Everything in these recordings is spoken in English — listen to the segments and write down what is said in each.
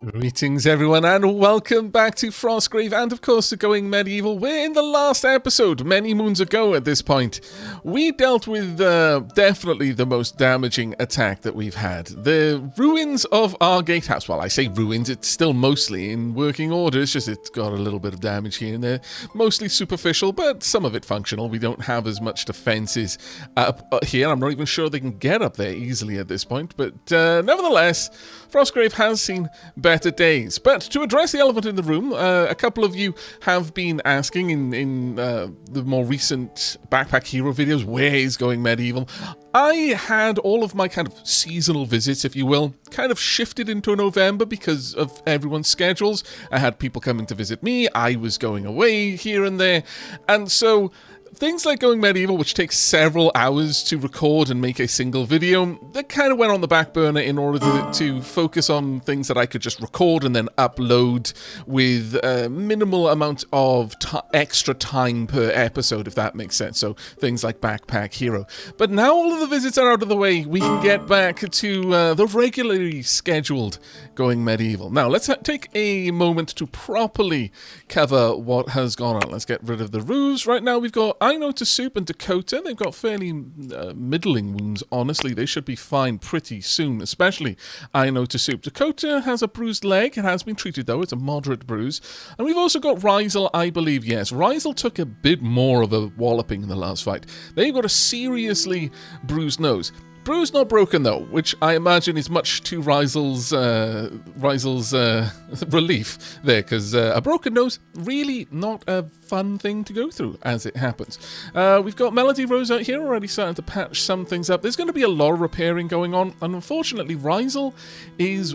Greetings everyone and welcome back to Frostgrave and of course to Going Medieval. We're in the last episode, many moons ago at this point. We dealt with definitely the most damaging attack that we've had. The ruins of our gatehouse. Well, I say ruins, it's still mostly in working order, it's just it's got a little bit of damage here and there. Mostly superficial, but some of it functional. We don't have as much defenses up here. I'm not even sure they can get up there easily at this point, but nevertheless, Frostgrave has seen better days. But to address the elephant in the room, a couple of you have been asking in the more recent Backpack Hero videos, where is Going Medieval? I had all of my kind of seasonal visits, if you will, kind of shifted into November because of everyone's schedules. I had people coming to visit me, I was going away here and there, and so things like Going Medieval, which takes several hours to record and make a single video, that kind of went on the back burner in order to focus on things that I could just record and then upload with a minimal amount of extra time per episode, if that makes sense. So things like Backpack Hero. But now all of the visits are out of the way, we can get back to the regularly scheduled Going Medieval. Now, let's take a moment to properly cover what has gone on. Let's get rid of the ruse. Right now, we've got I know to Soup and Dakota. They've got fairly middling wounds, honestly. They should be fine pretty soon, especially I know to Soup. Dakota has a bruised leg. It has been treated, though. It's a moderate bruise. And we've also got Rysel, I believe, yes. Rysel took a bit more of a walloping in the last fight. They've got a seriously bruised nose. Bruised, not broken, though, which I imagine is much to Rysel's relief there, because a broken nose, really not a fun thing to go through, as it happens. We've got Melody Rose out here already starting to patch some things up. There's going to be a lot of repairing going on, and unfortunately, Rysel is,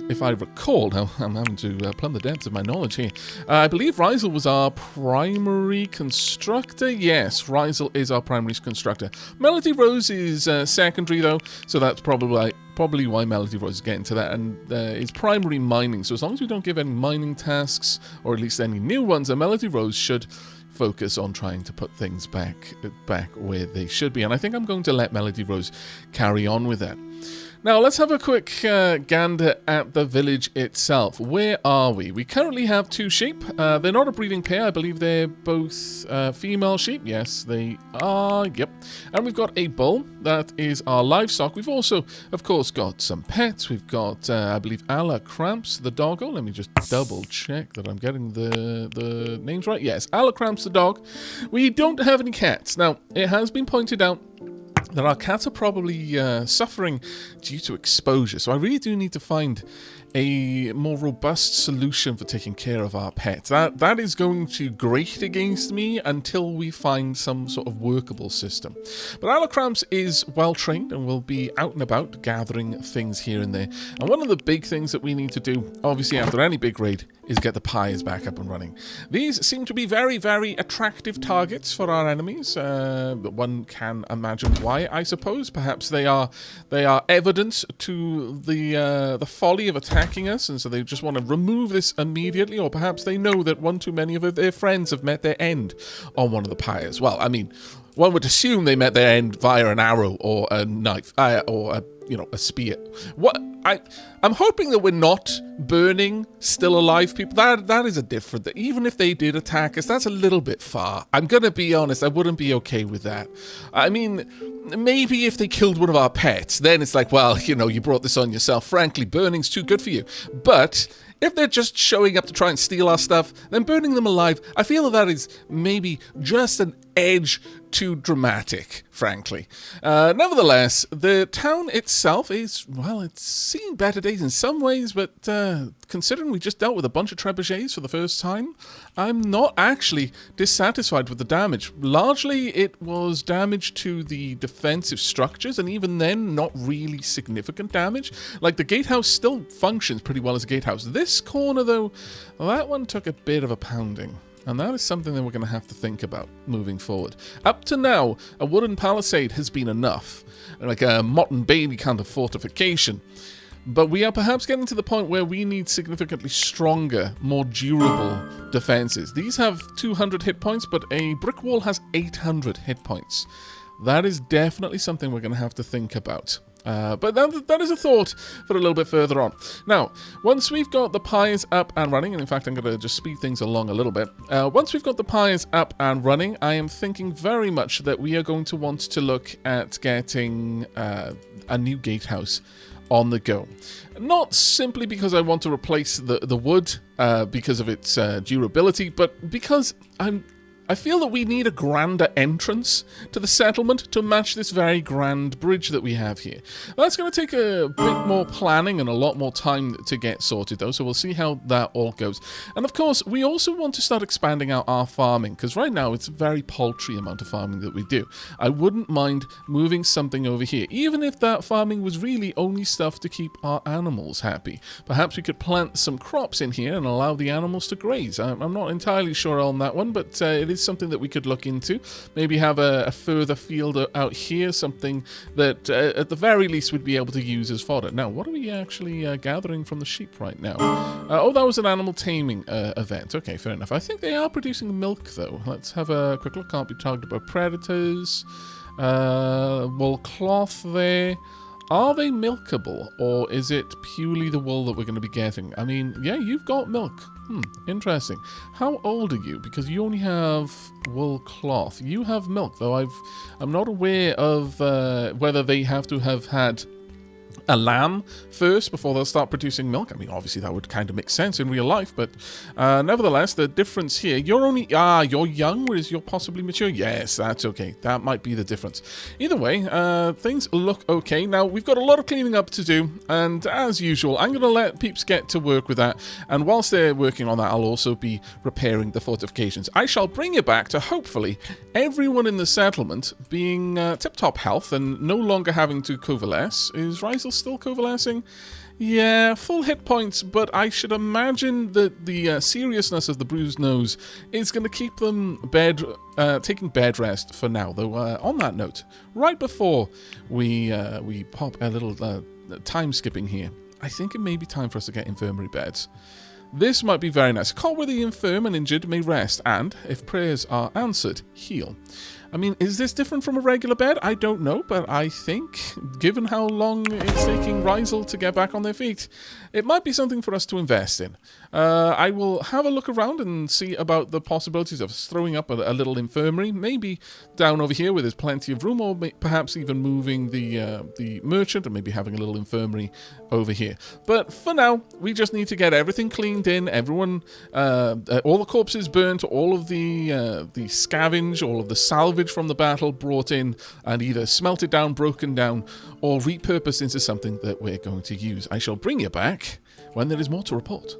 if I recall, now I'm having to plumb the depths of my knowledge here, I believe Rysel was our primary constructor. Yes, Rysel is our primary constructor. Melody Rose is secondary, though, so that's probably why Melody Rose is getting to that, and is primary mining. So as long as we don't give any mining tasks, or at least any new ones, Melody Rose should focus on trying to put things back where they should be. And I think I'm going to let Melody Rose carry on with that. Now, let's have a quick gander at the village itself. Where are we? We currently have 2 sheep. They're not a breeding pair. I believe they're both female sheep. Yes, they are. Yep. And we've got a bull. That is our livestock. We've also, of course, got some pets. We've got, I believe, Ala Cramps, the doggo. Let me just double check that I'm getting the names right. Yes, Ala Cramps, the dog. We don't have any cats. Now, it has been pointed out that our cats are probably suffering due to exposure. So I really do need to find a more robust solution for taking care of our pets. That is going to grate against me until we find some sort of workable system. But Alacramps is well trained and will be out and about gathering things here and there. And one of the big things that we need to do, obviously after any big raid, is get the pies back up and running. These seem to be very, very attractive targets for our enemies. One can imagine why, I suppose. Perhaps they are evidence to the folly of attacking us, and so they just want to remove this immediately, or perhaps they know that one too many of their friends have met their end on one of the pyres. Well, I mean, one would assume they met their end via an arrow or a knife, or a spear. I'm hoping that we're not burning still alive people. That is a different. Even if they did attack us, that's a little bit far. I'm gonna be honest. I wouldn't be okay with that. I mean, maybe if they killed one of our pets, then it's like, well, you brought this on yourself. Frankly, burning's too good for you. But if they're just showing up to try and steal our stuff, then burning them alive, I feel that is maybe just an edge too dramatic, frankly. Nevertheless, the town itself is, well, it's seen better days in some ways, but considering we just dealt with a bunch of trebuchets for the first time, I'm not actually dissatisfied with the damage. Largely, it was damage to the defensive structures, and even then, not really significant damage. Like, the gatehouse still functions pretty well as a gatehouse. This corner, though, that one took a bit of a pounding. And that is something that we're going to have to think about moving forward. Up to now, a wooden palisade has been enough, like a Mott and Bailey kind of fortification. But we are perhaps getting to the point where we need significantly stronger, more durable defenses. These have 200 hit points, but a brick wall has 800 hit points. That is definitely something we're going to have to think about. But that is a thought for a little bit further on. Now, once we've got the pies up and running, and in fact I'm going to just speed things along a little bit. Once we've got the pies up and running, I am thinking very much that we are going to want to look at getting a new gatehouse on the go. Not simply because I want to replace the wood because of its durability, but because I feel that we need a grander entrance to the settlement to match this very grand bridge that we have here. That's going to take a bit more planning and a lot more time to get sorted, though, so we'll see how that all goes. And of course, we also want to start expanding out our farming, because right now it's a very paltry amount of farming that we do. I wouldn't mind moving something over here, even if that farming was really only stuff to keep our animals happy. Perhaps we could plant some crops in here and allow the animals to graze. I'm not entirely sure on that one, but it is something that we could look into. Maybe have a further field out here, something that at the very least we'd be able to use as fodder. Now, what are we actually gathering from the sheep right now? Oh, that was an animal taming event. Okay, fair enough. I think they are producing milk, though. Let's have a quick look. Can't be targeted by predators. Wool cloth there. Are they milkable, or is it purely the wool that we're going to be getting? I mean, yeah, you've got milk. Interesting. How old are you? Because you only have wool cloth. You have milk, though I'm not aware of whether they have to have had a lamb first before they'll start producing milk. I mean, obviously that would kind of make sense in real life, but nevertheless, the difference here, you're young, whereas you're possibly mature. Yes, that's okay. That might be the difference. Either way, things look okay. Now, we've got a lot of cleaning up to do, and as usual, I'm going to let peeps get to work with that, and whilst they're working on that, I'll also be repairing the fortifications. I shall bring you back to, hopefully, everyone in the settlement being tip-top health and no longer having to coalesce. Is Rysel still coalescing? Yeah, full hit points, but I should imagine that the seriousness of the bruised nose is going to keep them taking bed rest for now. Though, on that note, right before we pop a little time skipping here, I think it may be time for us to get infirmary beds. This might be very nice. A cot where the infirm and injured may rest, and, if prayers are answered, heal. I mean, is this different from a regular bed? I don't know, but I think, given how long it's taking Rysel to get back on their feet, it might be something for us to invest in. I will have a look around and see about the possibilities of throwing up a little infirmary, maybe down over here where there's plenty of room, or perhaps even moving the merchant and maybe having a little infirmary over here. But for now, we just need to get everything cleaned in, everyone, all the corpses burnt, all of the scavenge, all of the salvage from the battle brought in and either smelted down, broken down, or repurposed into something that we're going to use. I shall bring you back when there is more to report.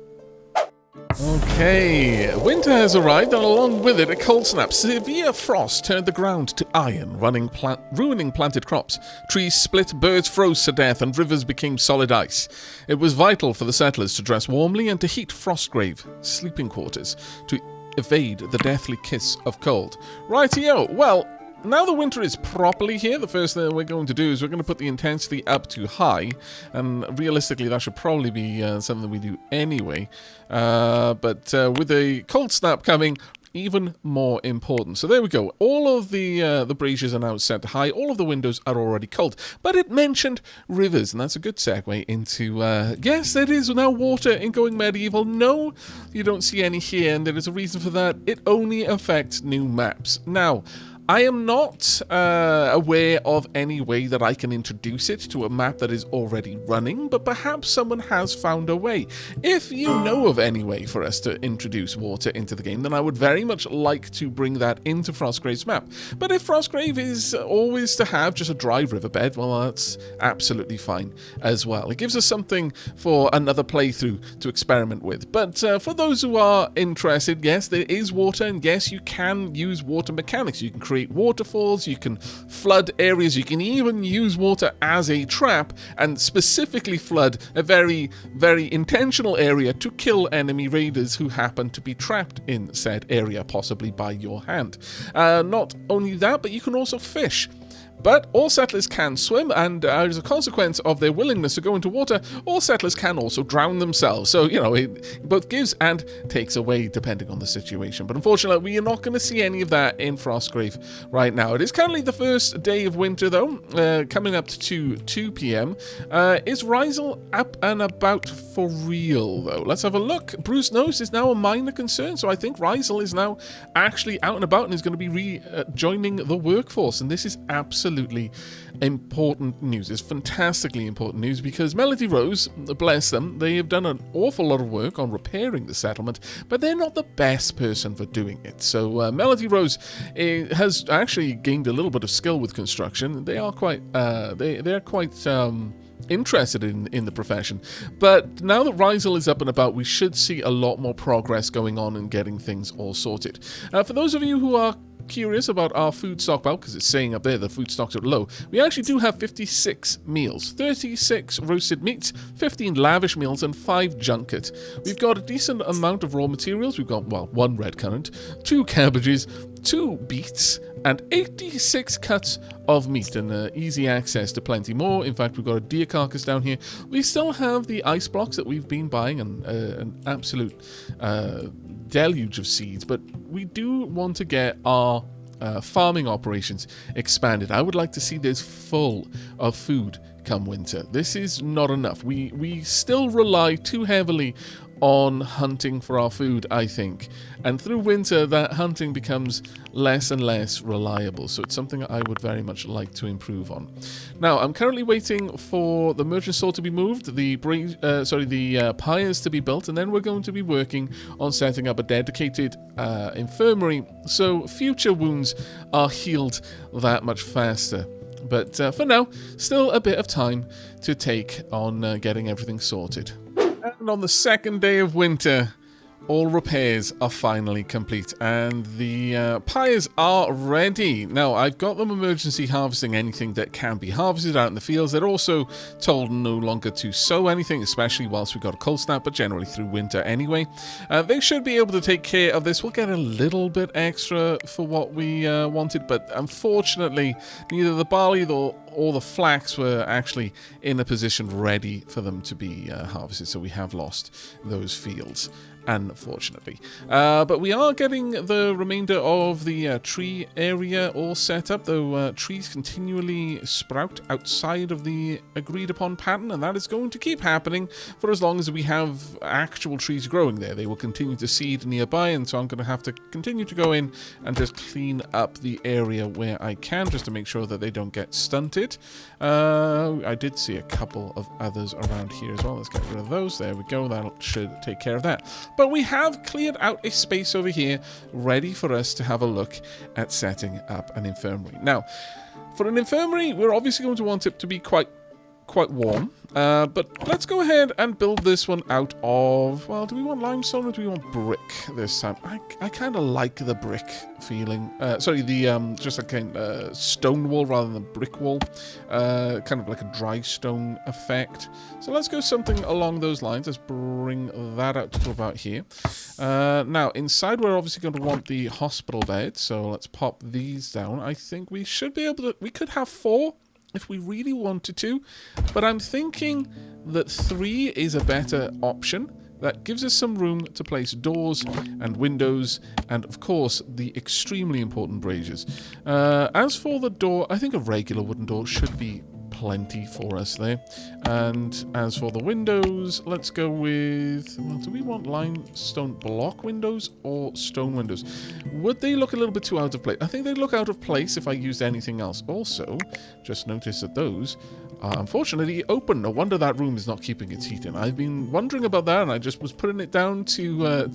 Okay, winter has arrived, and along with it a cold snap. Severe frost turned the ground to iron, ruining planted crops. Trees split, birds froze to death, and rivers became solid ice. It was vital for the settlers to dress warmly and to heat Frostgrave sleeping quarters to evade the deathly kiss of cold. Rightio, well, now the winter is properly here, the first thing we're going to do is we're going to put the intensity up to high, and realistically that should probably be something we do anyway, but with a cold snap coming, even more important. So there we go. All of the braziers are now set to high. All of the windows are already cold. But it mentioned rivers, and that's a good segue into, yes, there is now water in Going Medieval. No, you don't see any here, and there is a reason for that. It only affects new maps. Now, I am not aware of any way that I can introduce it to a map that is already running, but perhaps someone has found a way. If you know of any way for us to introduce water into the game, then I would very much like to bring that into Frostgrave's map. But if Frostgrave is always to have just a dry riverbed, well, that's absolutely fine as well. It gives us something for another playthrough to experiment with. But for those who are interested, yes, there is water, and yes, you can use water mechanics. You can create waterfalls, you can flood areas, you can even use water as a trap and specifically flood a very, very intentional area to kill enemy raiders who happen to be trapped in said area, possibly by your hand. Not only that, but you can also fish. But all settlers can swim, and as a consequence of their willingness to go into water, all settlers can also drown themselves. So, you know, it both gives and takes away depending on the situation. But unfortunately, we are not going to see any of that in Frostgrave right now. It is currently the first day of winter, though, coming up to 2 p.m. Is Rysel up and about for real, though? Let's have a look. Bruce Nose is now a minor concern, so I think Rysel is now actually out and about and is going to be rejoining the workforce. And this is absolutely important news. It's fantastically important news because Melody Rose, bless them, they have done an awful lot of work on repairing the settlement, but they're not the best person for doing it. So Melody Rose has actually gained a little bit of skill with construction. They are quite they're quite interested in the profession. But now that Rysel is up and about, we should see a lot more progress going on and getting things all sorted. For those of you who are curious about our food stockpile, because it's saying up there the food stocks are low, we actually do have 56 meals, 36 roasted meats, 15 lavish meals, and 5 junket. We've got a decent amount of raw materials. We've got, well, 1 red currant, 2 cabbages, 2 beets, and 86 cuts of meat, and easy access to plenty more. In fact, we've got a deer carcass down here. We still have the ice blocks that we've been buying, and an absolute deluge of seeds, but we do want to get our farming operations expanded. I would like to see this full of food come winter. This is not enough. We still rely too heavily on hunting for our food, I think. And through winter, that hunting becomes less and less reliable. So it's something I would very much like to improve on. Now, I'm currently waiting for the merchant store to be moved, the pyres to be built, and then we're going to be working on setting up a dedicated infirmary, so future wounds are healed that much faster. But for now, still a bit of time to take on getting everything sorted. And on the second day of winter, all repairs are finally complete, and the pyres are ready. Now, I've got them emergency harvesting anything that can be harvested out in the fields. They're also told no longer to sow anything, especially whilst we've got a cold snap, but generally through winter anyway. They should be able to take care of this. We'll get a little bit extra for what we wanted, but unfortunately, neither the barley or the flax were actually in a position ready for them to be harvested, so we have lost those fields, unfortunately. But we are getting the remainder of the tree area all set up, though trees continually sprout outside of the agreed upon pattern, and that is going to keep happening for as long as we have actual trees growing there. They will continue to seed nearby, and so I'm going to have to continue to go in and just clean up the area where I can, just to make sure that they don't get stunted. I did see a couple of others around here as well. Let's get rid of those. There we go. That should take care of that. But we have cleared out a space over here ready for us to have a look at setting up an infirmary. Now, for an infirmary, we're obviously going to want it to be quite warm. But let's go ahead and build this one out of, well, do we want limestone or do we want brick this time? I kind of like the brick feeling. Sorry, the just a kind of stone wall rather than brick wall. Kind of like a dry stone effect. So let's go something along those lines. Let's bring that out to about here. Now, inside we're obviously going to want the hospital bed. So let's pop these down. I think we should be able to, we could have 4 if we really wanted to, but I'm thinking that 3 is a better option. That gives us some room to place doors and windows, and of course the extremely important braziers. As for the door, I think a regular wooden door should be plenty for us there. And as for the windows, let's go with, well, do we want limestone block windows or stone windows? Would they look a little bit too out of place? I think they'd look out of place if I used anything else. Also, just notice that those are unfortunately open. No wonder that room is not keeping its heat in. I've been wondering about that, and I just was putting it down to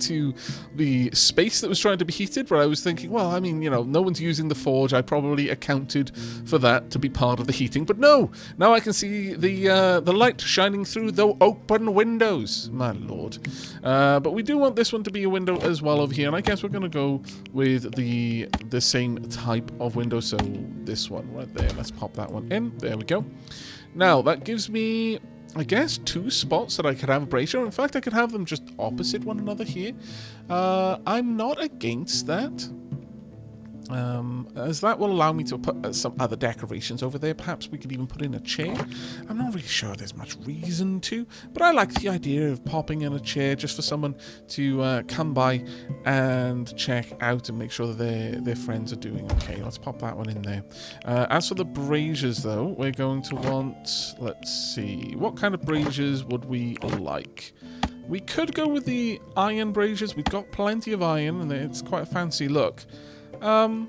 the space that was trying to be heated, but I was thinking, well, I mean, you know, no one's using the forge. I probably accounted for that to be part of the heating, but no, now I can see the light shining through the open windows. My lord. But we do want this one to be a window as well over here, and I guess we're going to go with the same type of window. So this one right there, let's pop that one in. There we go. Now that gives me, I guess, 2 spots that I could have a brazier. In fact, I could have them just opposite one another here. I'm not against that. As that will allow me to put some other decorations over there. Perhaps we could even put in a chair. I'm not really sure there's much reason to, but I like the idea of popping in a chair just for someone to come by and check out and make sure that their friends are doing okay. Let's pop that one in there. As for the braziers, though, we're going to want, let's see, what kind of braziers would we like? We could go with the iron braziers. We've got plenty of iron, and it's quite a fancy look. Well,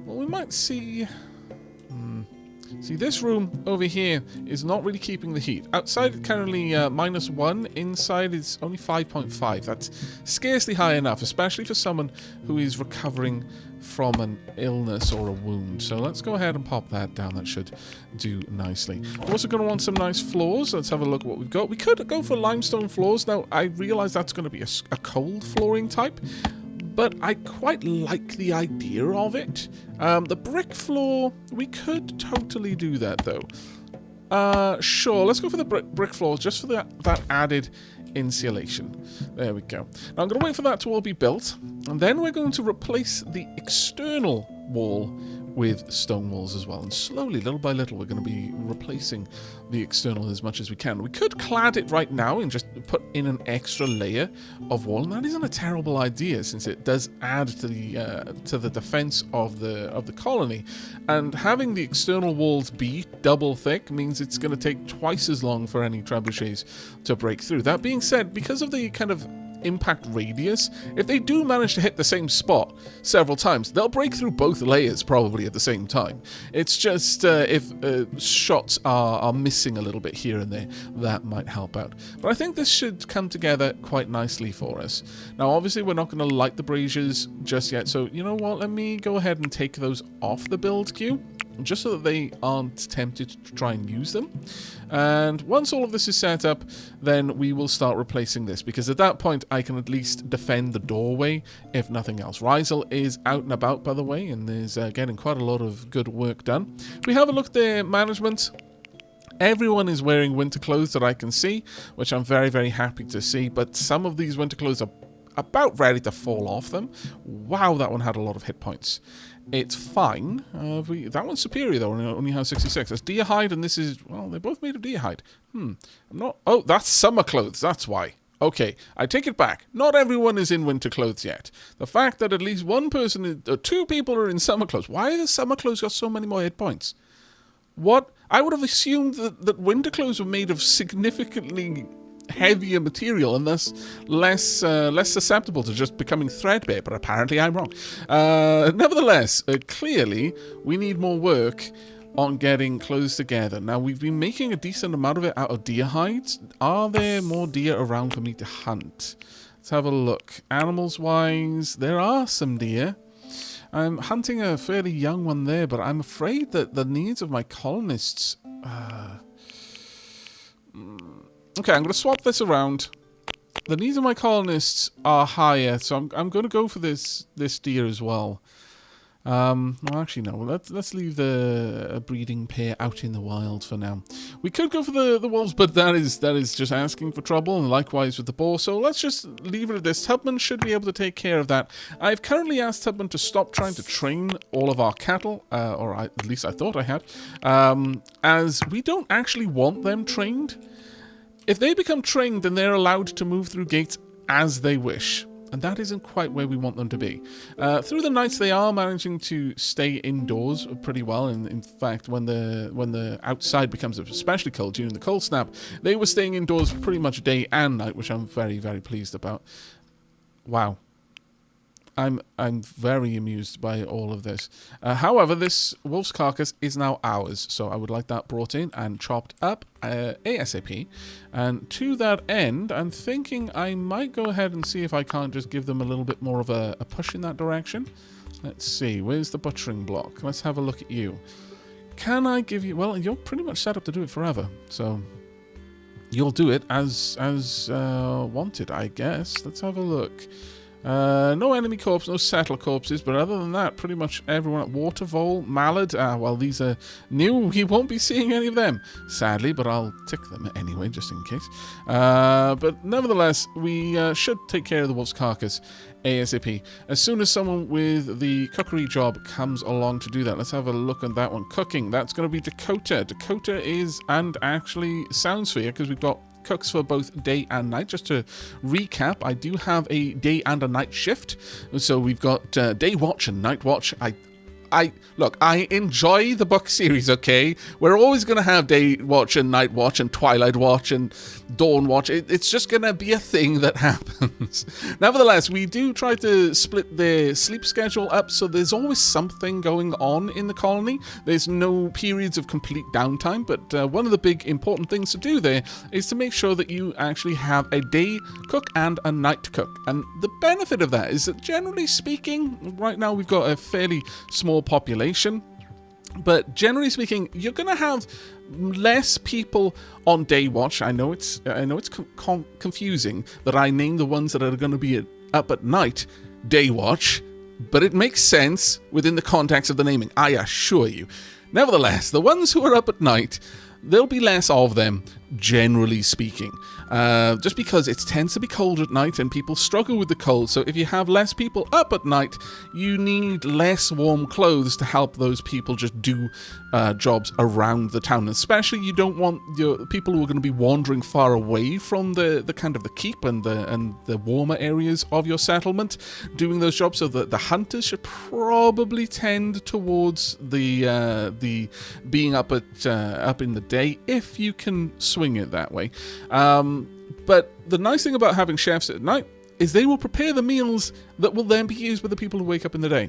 we might see... See, this room over here is not really keeping the heat. Outside, it's currently -1. Inside, it's only 5.5. That's scarcely high enough, especially for someone who is recovering from an illness or a wound. So let's go ahead and pop that down. That should do nicely. We're also going to want some nice floors. Let's have a look at what we've got. We could go for limestone floors. Now, I realize that's going to be a cold flooring type, but I quite like the idea of it. The brick floor, we could totally do that, though. Sure, let's go for the brick floors, just for that added insulation. There we go. Now, I'm going to wait for that to all be built, and then we're going to replace the external wall with stone walls as well. And slowly, little by little, we're going to be replacing the external as much as we can. We could clad it right now and just put in an extra layer of wall, and that isn't a terrible idea since it does add to the defense of the colony. And having the external walls be double thick means it's going to take twice as long for any trebuchets to break through. That being said, because of the kind of impact radius, if they do manage to hit the same spot several times, they'll break through both layers probably at the same time. It's just if shots are missing a little bit here and there, that might help out. But I think this should come together quite nicely for us. Now, obviously, we're not going to light the braziers just yet, so you know what? Let me go ahead and take those off the build queue, just so that they aren't tempted to try and use them. And once all of this is set up, then we will start replacing this, because at that point I can at least defend the doorway, if nothing else. Rizel is out and about, by the way, and is getting quite a lot of good work done. We have a look there, management. Everyone is wearing winter clothes that I can see, which I'm very, very happy to see, but some of these winter clothes are about ready to fall off them. Wow, that one had a lot of hit points. It's fine. That one's superior, though. It only has 66. That's deer hide, and this is... Well, they're both made of deer hide. I'm not... Oh, that's summer clothes. That's why. Okay, I take it back. Not everyone is in winter clothes yet. The fact that at least one person... two people are in summer clothes. Why have the summer clothes got so many more hit points? What? I would have assumed that winter clothes were made of significantly heavier material and thus less susceptible to just becoming threadbare, but apparently I'm wrong. Nevertheless, clearly we need more work on getting clothes together. Now, we've been making a decent amount of it out of deer hides. Are there more deer around for me to hunt? Let's have a look. Animals wise, there are some deer. I'm hunting a fairly young one there, but I'm afraid that the needs of my colonists... Okay, I'm going to swap this around. The needs of my colonists are higher, so I'm going to go for this deer as well. Well, actually, no. Let's leave the breeding pair out in the wild for now. We could go for the wolves, but that is just asking for trouble, and likewise with the boar. So let's just leave it at this. Tubman should be able to take care of that. I've currently asked Tubman to stop trying to train all of our cattle, at least I thought I had, as we don't actually want them trained. If they become trained, then they're allowed to move through gates as they wish. And that isn't quite where we want them to be. Through the nights, they are managing to stay indoors pretty well. And in fact, when the outside becomes especially cold during the cold snap, they were staying indoors pretty much day and night, which I'm very, very pleased about. Wow. I'm very amused by all of this. However, this wolf's carcass is now ours, so I would like that brought in and chopped up ASAP. And to that end, I'm thinking I might go ahead and see if I can't just give them a little bit more of a push in that direction. Let's see, where's the butchering block? Let's have a look at you. Can I give you... Well, you're pretty much set up to do it forever, so... You'll do it as wanted, I guess. Let's have a look. No enemy corpse, no settle corpses, but other than that, pretty much everyone at Watervole, Mallard, well, these are new. We won't be seeing any of them, sadly, but I'll tick them anyway, just in case. But nevertheless, we should take care of the wolf's carcass ASAP. As soon as someone with the cookery job comes along to do that, let's have a look at that one. Cooking, that's going to be Dakota. Dakota is, and actually Soundsphere, because we've got cooks for both day and night. Just to recap, I do have a day and a night shift. So we've got day watch and night watch. Look, I enjoy the book series, okay? We're always going to have day watch and night watch and twilight watch and dawn watch. It's just going to be a thing that happens. Nevertheless, we do try to split the sleep schedule up, so there's always something going on in the colony. There's no periods of complete downtime, but one of the big important things to do there is to make sure that you actually have a day cook and a night cook. And the benefit of that is that, generally speaking, right now we've got a fairly small population, but generally speaking, you're going to have less people on day watch. I know it's confusing that I name the ones that are going to be up at night day watch, but it makes sense within the context of the naming, I assure you. Nevertheless, the ones who are up at night, there'll be less of them, generally speaking, just because it tends to be cold at night and people struggle with the cold. So if you have less people up at night, you need less warm clothes to help those people just do jobs around the town. Especially, you don't want your people who are going to be wandering far away from the kind of the keep and the warmer areas of your settlement doing those jobs. So that the hunters should probably tend towards the being up in the day, if you can swing it that way. But the nice thing about having chefs at night is they will prepare the meals that will then be used by the people who wake up in the day.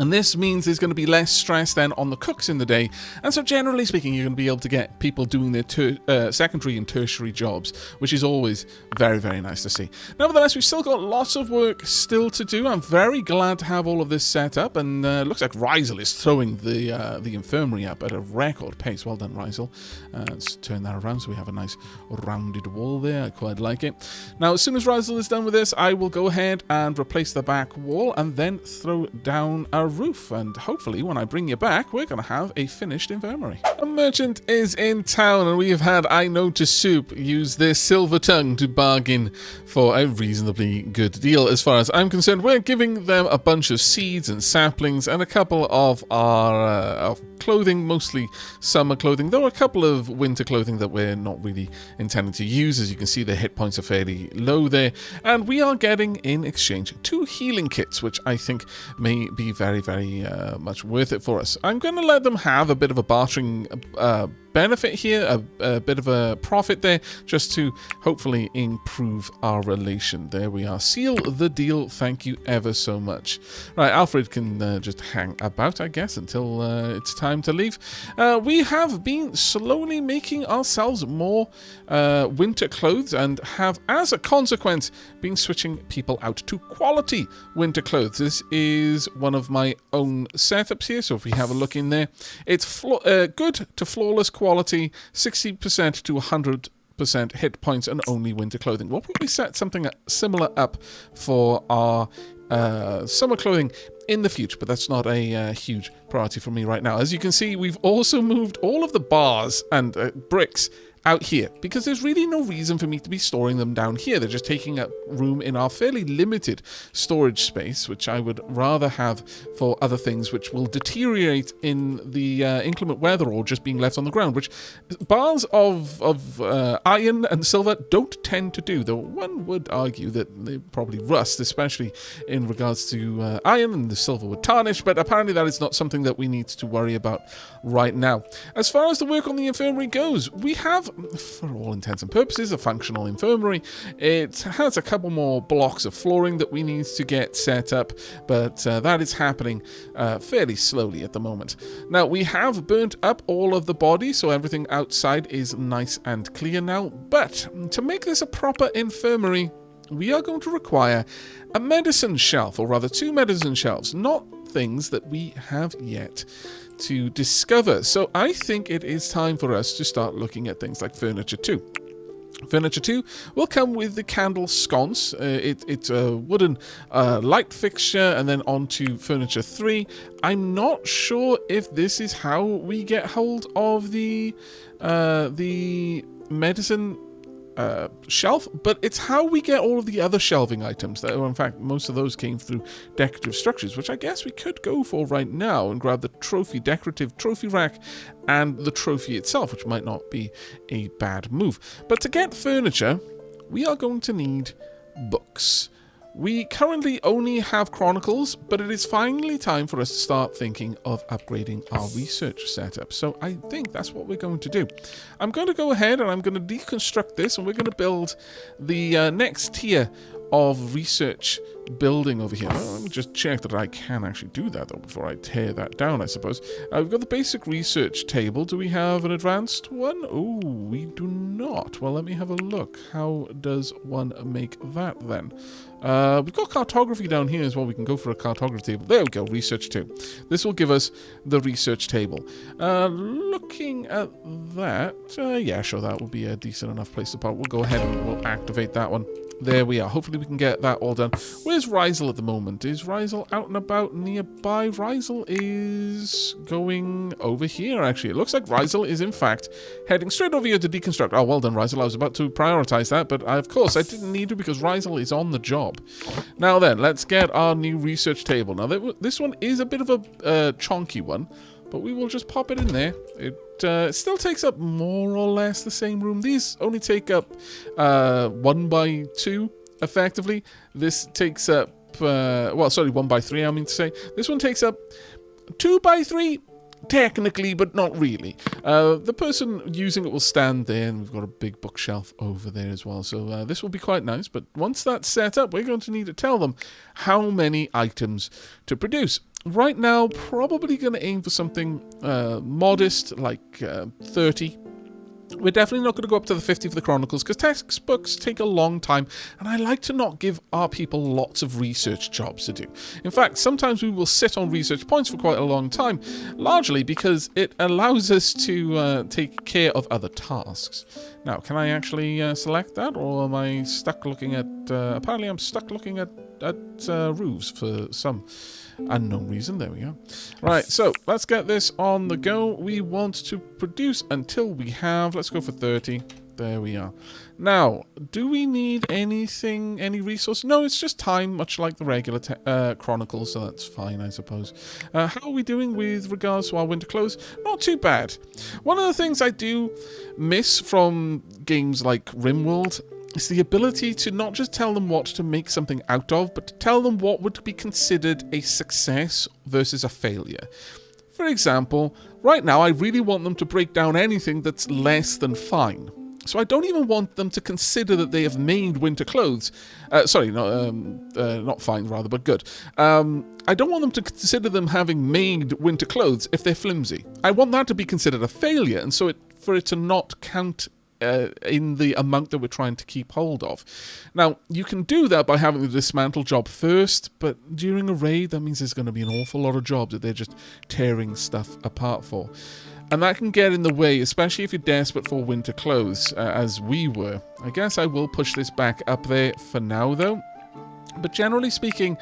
And this means there's going to be less stress then on the cooks in the day. And so generally speaking, you're going to be able to get people doing their secondary and tertiary jobs, which is always very, very nice to see. Nevertheless, we've still got lots of work still to do. I'm very glad to have all of this set up. And looks like Rysel is throwing the infirmary up at a record pace. Well done, Rysel. Let's turn that around so we have a nice rounded wall there. I quite like it. Now, as soon as Rysel is done with this, I will go ahead and replace the back wall and then throw down a roof, and hopefully when I bring you back, we're going to have a finished infirmary. A merchant is in town, and we have had I Know to Soup use their silver tongue to bargain for a reasonably good deal. As far as I'm concerned, we're giving them a bunch of seeds and saplings and a couple of our clothing, mostly summer clothing, though a couple of winter clothing that we're not really intending to use. As you can see, the hit points are fairly low there, and we are getting in exchange 2 healing kits, which I think may be very, very much worth it for us. I'm going to let them have a bit of a bartering benefit here, a bit of a profit there, just to hopefully improve our relation. There we are. Seal the deal. Thank you ever so much. Right, Alfred can just hang about, I guess, until it's time to leave. We have been slowly making ourselves more winter clothes, and have, as a consequence, been switching people out to quality winter clothes. This is one of my own setups here, so if we have a look in there, it's good to flawless quality, 60% to 100% hit points, and only winter clothing. We'll probably set something similar up for our summer clothing in the future, but that's not a huge priority for me right now. As you can see, we've also moved all of the bars and bricks out here, because there's really no reason for me to be storing them down here. They're just taking up room in our fairly limited storage space, which I would rather have for other things which will deteriorate in the inclement weather, or just being left on the ground, which bars of iron and silver don't tend to do, though one would argue that they probably rust, especially in regards to iron, and the silver would tarnish, but apparently that is not something that we need to worry about right now. As far as the work on the infirmary goes, we have, for all intents and purposes, a functional infirmary. It has a couple more blocks of flooring that we need to get set up, but that is happening fairly slowly at the moment. Now, we have burnt up all of the bodies, so everything outside is nice and clear now, but to make this a proper infirmary, we are going to require a medicine shelf, or rather 2 medicine shelves, not things that we have yet to discover. So I think it is time for us to start looking at things like furniture too. Furniture 2 will come with the candle sconce. It's a wooden light fixture, and then onto furniture 3. I'm not sure if this is how we get hold of the medicine shelf, but it's how we get all of the other shelving items. That, in fact, most of those came through decorative structures, which I guess we could go for right now and grab the decorative trophy rack and the trophy itself, which might not be a bad move. But to get furniture, we are going to need books. We currently only have Chronicles, but it is finally time for us to start thinking of upgrading our research setup. So I think that's what we're going to do. I'm going to go ahead and I'm going to deconstruct this, and we're going to build the next tier of research building over here. Let me just check that I can actually do that, though, before I tear that down, I suppose. We've got the basic research table. Do we have an advanced one? Oh, we do not. Well, let me have a look. How does one make that, then? We've got cartography down here as well. We can go for a cartography table. There we go, research 2. This will give us the research table. Looking at that, yeah, sure, that will be a decent enough place to park. We'll go ahead and we'll activate that one. There we are. Hopefully we can get that all done. Where's Rizel at the moment? Is Rizel out and about nearby? Rizel is going over here, actually. It looks like Rizel is, in fact, heading straight over here to deconstruct. Oh, well done, Rizel. I was about to prioritize that, but of course I didn't need to because Rizel is on the job. Now then, let's get our new research table. Now, this one is a bit of a chonky one, but we will just pop it in there. It still takes up more or less the same room. These only take up 1 by 2, effectively. This takes up, well, sorry, 1 by 3, I mean to say. This one takes up 2 by 3, technically, but not really. The person using it will stand there, and we've got a big bookshelf over there as well. So this will be quite nice, but once that's set up, we're going to need to tell them how many items to produce. Right now, probably going to aim for something modest, like 30. We're definitely not going to go up to the 50 for the Chronicles, because textbooks take a long time, and I like to not give our people lots of research jobs to do. In fact, sometimes we will sit on research points for quite a long time, largely because it allows us to take care of other tasks. Now, can I actually select that, or am I stuck looking at... apparently I'm stuck looking at roofs for some unknown reason. There we go. Right, so let's get this on the go. We want to produce until we have... Let's go for 30. There we are. Now, do we need anything, any resource? No, it's just time, much like the regular Chronicles, so that's fine, I suppose. How are we doing with regards to our winter clothes? Not too bad. One of the things I do miss from games like RimWorld is the ability to not just tell them what to make something out of, but to tell them what would be considered a success versus a failure. For example, right now I really want them to break down anything that's less than fine. So I don't even want them to consider that they have made winter clothes. Sorry, not fine, rather, but good. I don't want them to consider them having made winter clothes if they're flimsy. I want that to be considered a failure, and so for it to not count in the amount that we're trying to keep hold of. Now, you can do that by having the dismantle job first, but during a raid, that means there's going to be an awful lot of jobs that they're just tearing stuff apart for. And that can get in the way, especially if you're desperate for winter clothes, as we were. I guess I will push this back up there for now, though. But generally speaking,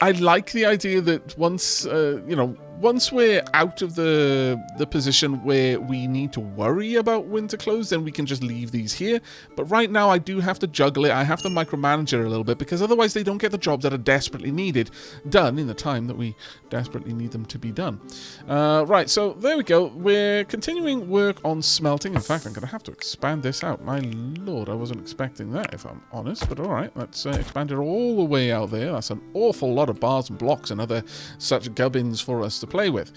I like the idea that once we're out of the position where we need to worry about winter clothes, then we can just leave these here. But right now, I do have to juggle it. I have to micromanage it a little bit, because otherwise they don't get the jobs that are desperately needed done in the time that we desperately need them to be done. Right, so there we go. We're continuing work on smelting. In fact, I'm going to have to expand this out. My lord, I wasn't expecting that, if I'm honest. But all right, let's expand it all the way out there. That's an awful lot of bars and blocks and other such gubbins for us to play with.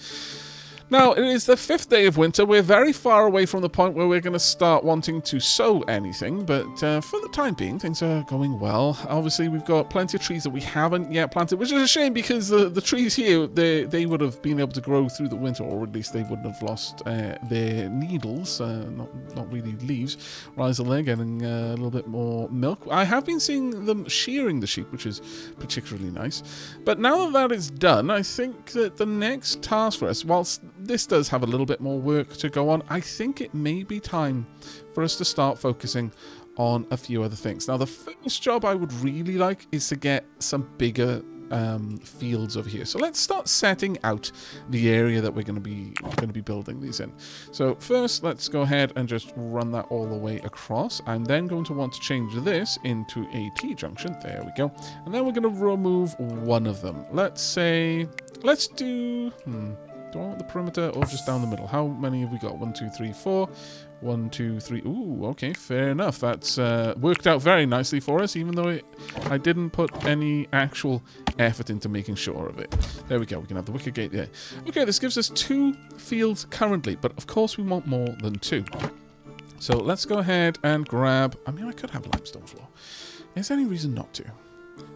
Now, it is the 5th day of winter. We're very far away from the point where we're going to start wanting to sow anything, but for the time being, things are going well. Obviously, we've got plenty of trees that we haven't yet planted, which is a shame, because the trees here, they would have been able to grow through the winter, or at least they wouldn't have lost their needles, not really leaves. Rizel there getting a little bit more milk. I have been seeing them shearing the sheep, which is particularly nice. But now that that is done, I think that the next task for us, whilst this does have a little bit more work to go on, I think it may be time for us to start focusing on a few other things. Now, the first job I would really like is to get some bigger fields over here. So let's start setting out the area that we're going to be building these in. So first, let's go ahead and just run that all the way across. I'm then going to want to change this into a T-junction. There we go. And then we're going to remove one of them. Let's do... Do I want the perimeter or just down the middle? How many have we got? 1, 2, 3, 4. 1, 2, 3. Ooh, okay, fair enough. That's worked out very nicely for us, even though I didn't put any actual effort into making sure of it. There we go. We can have the wicket gate there. Okay, this gives us 2 fields currently, but of course we want more than 2. So let's go ahead and grab... I mean, I could have limestone floor. Is there any reason not to?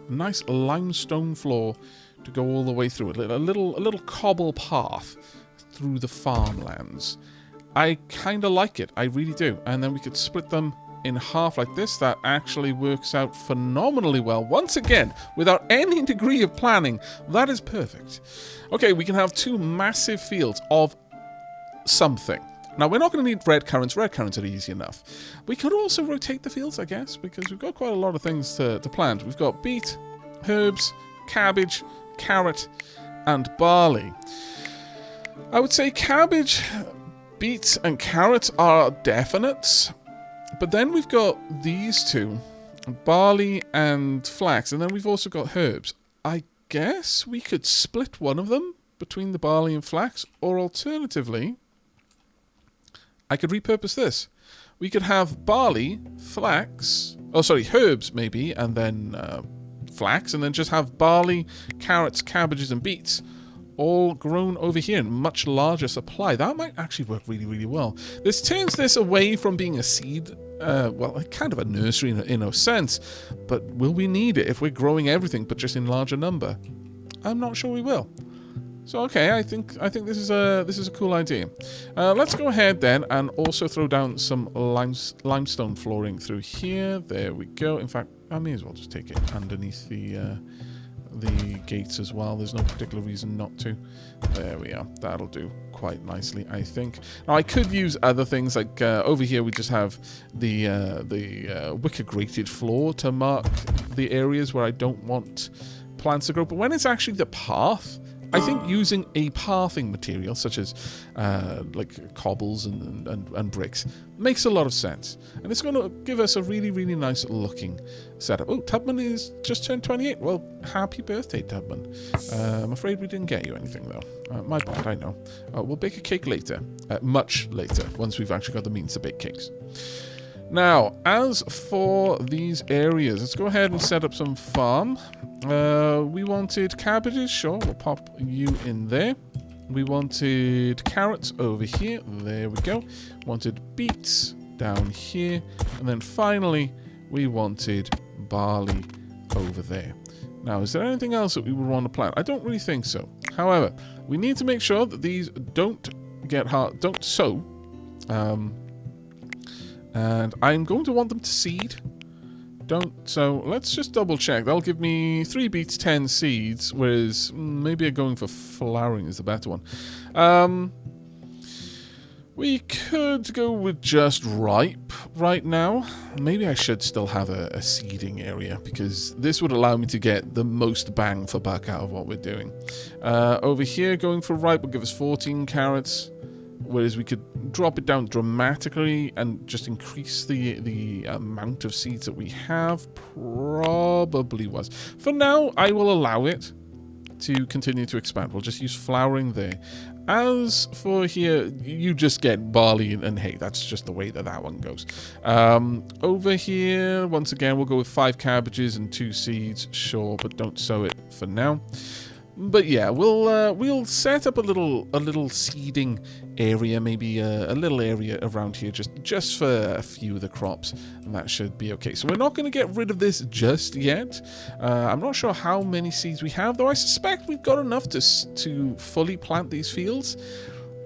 A nice limestone floor to go all the way through it. A little cobble path through the farmlands. I kind of like it. I really do. And then we could split them in half like this. That actually works out phenomenally well. Once again, without any degree of planning, that is perfect. Okay, we can have 2 massive fields of something. Now, we're not going to need red currants. Red currants are easy enough. We could also rotate the fields, I guess, because we've got quite a lot of things to plant. We've got beet, herbs, cabbage, carrot, and barley. I would say cabbage, beets, and carrots are definites, but then we've got these 2, barley and flax, and then we've also got herbs. I guess we could split one of them between the barley and flax, or alternatively, I could repurpose this. We could have barley, flax, herbs maybe, and then flax, and then just have barley, carrots, cabbages, and beets all grown over here in much larger supply. That might actually work really, really well. This turns this away from being a seed, well, kind of a nursery in a sense, but will we need it if we're growing everything but just in larger number? I'm not sure we will. So okay, I think this is a cool idea. Let's go ahead then and also throw down some limestone flooring through here. There we go. In fact, I may as well just take it underneath the gates as well. There's no particular reason not to. There we are. That'll do quite nicely, I think. Now I could use other things like over here we just have the wicker grated floor to mark the areas where I don't want plants to grow. But when it's actually the path, I think using a pathing material such as like cobbles and bricks makes a lot of sense, and it's going to give us a really, really nice looking setup. Oh, Tubman is just turned 28. Well, happy birthday, Tubman. I'm afraid we didn't get you anything though. My bad, I know. We'll bake a cake later, much later, once we've actually got the means to bake cakes. Now, as for these areas, let's go ahead and set up some farm. We wanted cabbages, sure, we'll pop you in there. We wanted carrots over here, there we go. Wanted beets down here. And then finally, we wanted barley over there. Now, is there anything else that we would want to plant? I don't really think so. However, we need to make sure that these don't sow. And I'm going to want them to seed. So let's just double check. That'll give me 3 beets, 10 seeds, whereas maybe going for flowering is the better one. We could go with just ripe right now. Maybe I should still have a seeding area, because this would allow me to get the most bang for buck out of what we're doing. Over here, going for ripe will give us 14 carrots. Whereas we could drop it down dramatically and just increase the amount of seeds that we have. Probably was. For now, I will allow it to continue to expand. We'll just use flowering there. As for here, you just get barley and hay. That's just the way that one goes. Over here, once again, we'll go with 5 cabbages and 2 seeds. Sure, but don't sow it for now. But yeah, we'll set up a little seeding area, maybe a little area around here, just for a few of the crops, and that should be okay. So we're not going to get rid of this just yet. I'm not sure how many seeds we have, though I suspect we've got enough to fully plant these fields.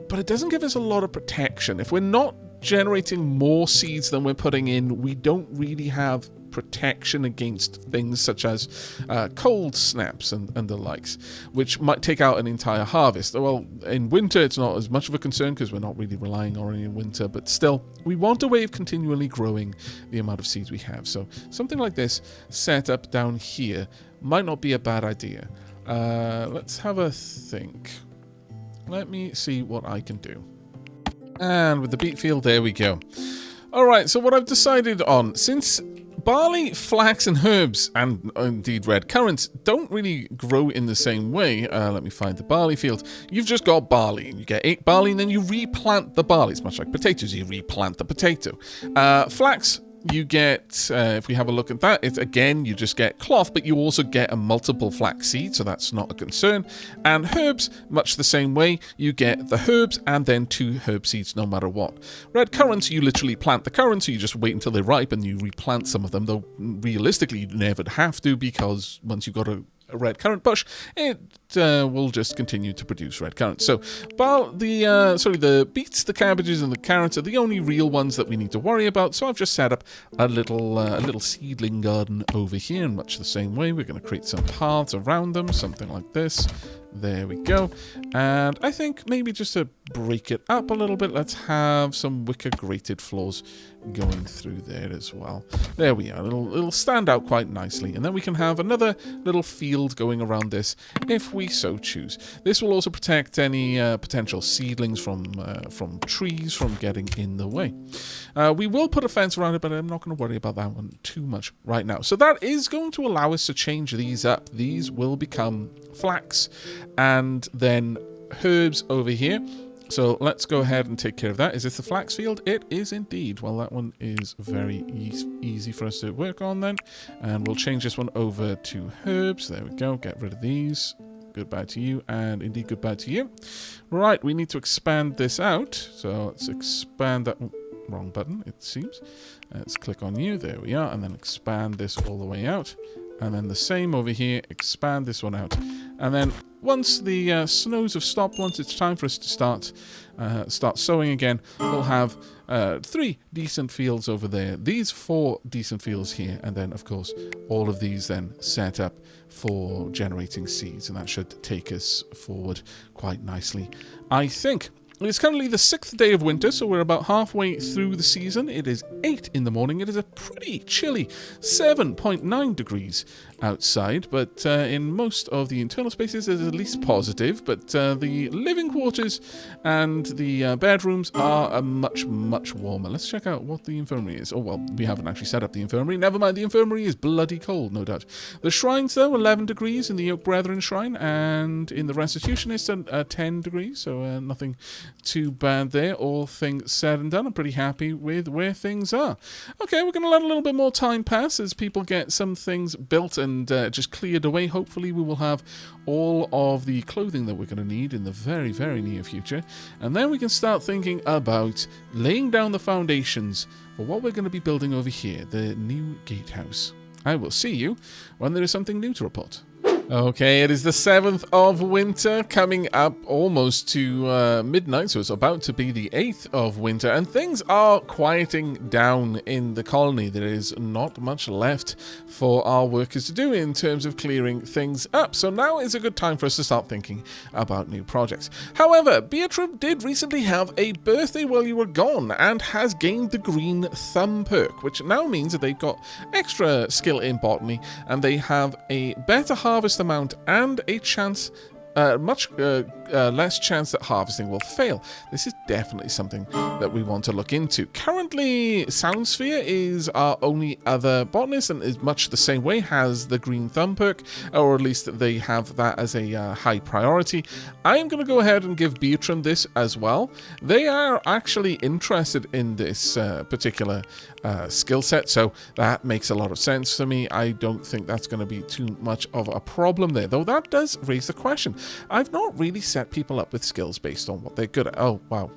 But it doesn't give us a lot of protection. If we're not generating more seeds than we're putting in, we don't really have protection against things such as cold snaps and the likes, which might take out an entire harvest. Well, in winter it's not as much of a concern because we're not really relying on it in winter, but still, we want a way of continually growing the amount of seeds we have. So something like this set up down here might not be a bad idea. Let's have a think. Let me see what I can do. And with the beet field, there we go. Alright, so what I've decided on, since barley, flax, and herbs, and indeed red currants, don't really grow in the same way. Let me find the barley field. You've just got barley, and you get 8 barley, and then you replant the barley. It's much like potatoes, you replant the potato. Flax, you get, if we have a look at that, it's again, you just get cloth, but you also get a multiple flax seed, so that's not a concern. And herbs, much the same way, you get the herbs and then 2 herb seeds no matter what. Red currants, you literally plant the currants, so you just wait until they ripe and you replant some of them, though realistically you never have to, because once you've got a red currant bush, it will just continue to produce red currants. So, the beets, the cabbages, and the carrots are the only real ones that we need to worry about. So I've just set up a little seedling garden over here in much the same way. We're going to create some paths around them, something like this. There we go. And I think maybe just to break it up a little bit, let's have some wicker grated floors going through there as well. There we are. It'll stand out quite nicely. And then we can have another little field going around this if we so choose. This will also protect any potential seedlings from trees from getting in the way. We will put a fence around it, but I'm not going to worry about that one too much right now. So that is going to allow us to change these up. These will become flax and then herbs over here. So let's go ahead and take care of that. Is this the flax field? It is indeed. Well, that one is very easy for us to work on then. And we'll change this one over to herbs. There we go. Get rid of these. Goodbye to you, and indeed goodbye to you. Right, we need to expand this out. So let's expand that. Wrong button, it seems. Let's click on you. There we are. And then expand this all the way out. And then the same over here, expand this one out. And then once the snows have stopped, once it's time for us to start sowing again, we'll have 3 decent fields over there. These 4 decent fields here. And then, of course, all of these then set up for generating seeds. And that should take us forward quite nicely, I think. It's currently the 6th day of winter, so we're about halfway through the season. It is 8 in the morning. It is a pretty chilly 7.9 degrees outside, but in most of the internal spaces it is at least positive, but the living quarters and the bedrooms are much, much warmer. Let's check out what the infirmary is. Oh, well, we haven't actually set up the infirmary. Never mind, the infirmary is bloody cold, no doubt. The shrines, though, 11 degrees in the Oak Brethren shrine, and in the Restitutionist, 10 degrees, so nothing too bad there. All things said and done, I'm pretty happy with where things are. Okay, we're going to let a little bit more time pass as people get some things built and just cleared away. Hopefully we will have all of the clothing that we're going to need in the very, very near future. And then we can start thinking about laying down the foundations for what we're going to be building over here, the new gatehouse. I will see you when there is something new to report. Okay, it is the 7th of winter, coming up almost to midnight, so it's about to be the 8th of winter, and things are quieting down in the colony. There is not much left for our workers to do in terms of clearing things up, so now is a good time for us to start thinking about new projects. However, Beatrice did recently have a birthday while you were gone, and has gained the green thumb perk, which now means that they've got extra skill in botany, and they have a better harvest amount and a chance, much less chance that harvesting will fail. This is definitely something that we want to look into. Currently, Soundsphere is our only other botanist, and is much the same way, has the green thumb perk, or at least they have that as a high priority. I am going to go ahead and give Beatram this as well. They are actually interested in this particular skill set, so that makes a lot of sense to me. I don't think that's going to be too much of a problem there, though that does raise the question. I've not really set people up with skills based on what they're good at. Oh, wow.